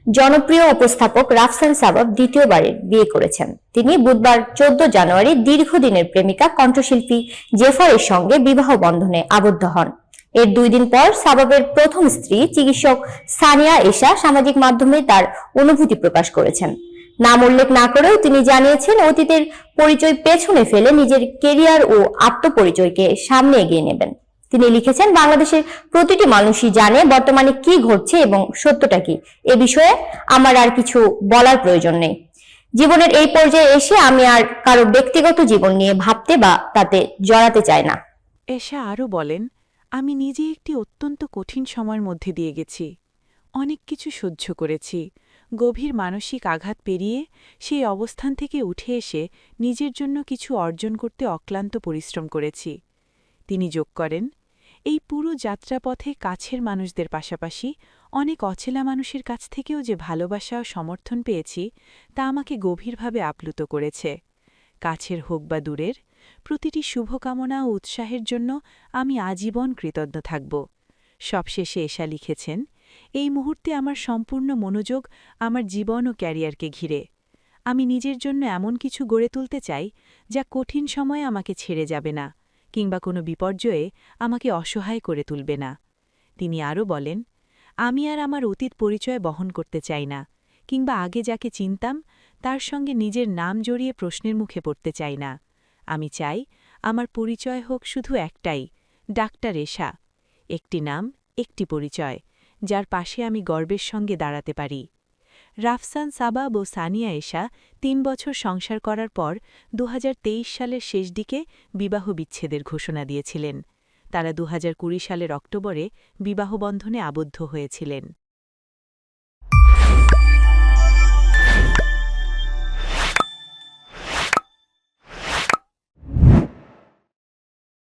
জনপ্রিয় উপস্থাপক রাফসান সাবাব দ্বিতীয়বারের বিয়ে করেছেন। তিনি বুধবার 14 জানুয়ারি দীর্ঘদিনের প্রেমিকা কণ্ঠশিল্পী জেফারের সঙ্গে বিবাহ বন্ধনে আবদ্ধ হন। এর 2 দিন পর সাবাবের প্রথম স্ত্রী চিকিৎসক সানিয়া এশা সামাজিক মাধ্যমে তার অনুভূতি প্রকাশ করেছেন। নাম উল্লেখ না করেও তিনি জানিয়েছেন, অতীতের পরিচয় পেছনে ফেলে নিজের কেরিয়ার ও আত্মপরিচয়কে সামনে এগিয়ে নেবেন। তিনি লিখেছেন, বাংলাদেশের প্রতিটি মানুষই জানে বর্তমানে কি ঘটছে এবং সত্যটা কি। এ বিষয়ে আমার আর কিছু বলার প্রয়োজন নেই। জীবনের এই পর্যায়ে এসে আমি আর কারো ব্যক্তিগত জীবন নিয়ে ভাবতে বা তাতে জড়াতে চাই না। এশা আরও বলেন, আমি নিজে একটি অত্যন্ত কঠিন সময়ের মধ্যে দিয়ে গেছি। অনেক কিছু সহ্য করেছি। গভীর মানসিক আঘাত পেরিয়ে সেই অবস্থান থেকে উঠে এসে নিজের জন্য কিছু অর্জন করতে অক্লান্ত পরিশ্রম করেছি। তিনি যোগ করেন, এই পুরো যাত্রাপথে কাছের মানুষদের পাশাপাশি অনেক অচেনা মানুষের কাছ থেকেও যে ভালোবাসা ও সমর্থন পেয়েছি তা আমাকে গভীরভাবে আপ্লুত করেছে। কাছের হোক বা দূরের, প্রতিটি শুভকামনা ও উৎসাহের জন্য আমি আজীবন কৃতজ্ঞ থাকব। সবশেষে এশা লিখেছেন, এই মুহূর্তে আমার সম্পূর্ণ মনোযোগ আমার জীবন ও ক্যারিয়ারকে ঘিরে। আমি নিজের জন্য এমন কিছু গড়ে তুলতে চাই যা কঠিন সময়ে আমাকে ছেড়ে যাবে না কিংবা কোনো বিপর্যয়ে আমাকে অসহায় করে তুলবে না। তিনি আরও বলেন, আমি আর আমার অতীত পরিচয় বহন করতে চাই না কিংবা আগে যাকে চিনতাম তার সঙ্গে নিজের নাম জড়িয়ে প্রশ্নের মুখে পড়তে চাই না। আমি চাই আমার পরিচয় হোক শুধু একটাই, ডাক্তার এশা। একটি নাম, একটি পরিচয়, যার পাশে আমি গর্বের সঙ্গে দাঁড়াতে পারি। রাফসান সাবাব ও সানিয়া এশা 3 বছর সংসার করার পর 2023 সালের শেষ দিকে বিবাহ বিচ্ছেদের ঘোষণা দিয়েছিলেন। তারা 2020 সালের অক্টোবরে বিবাহবন্ধনে আবদ্ধ হয়েছিলেন।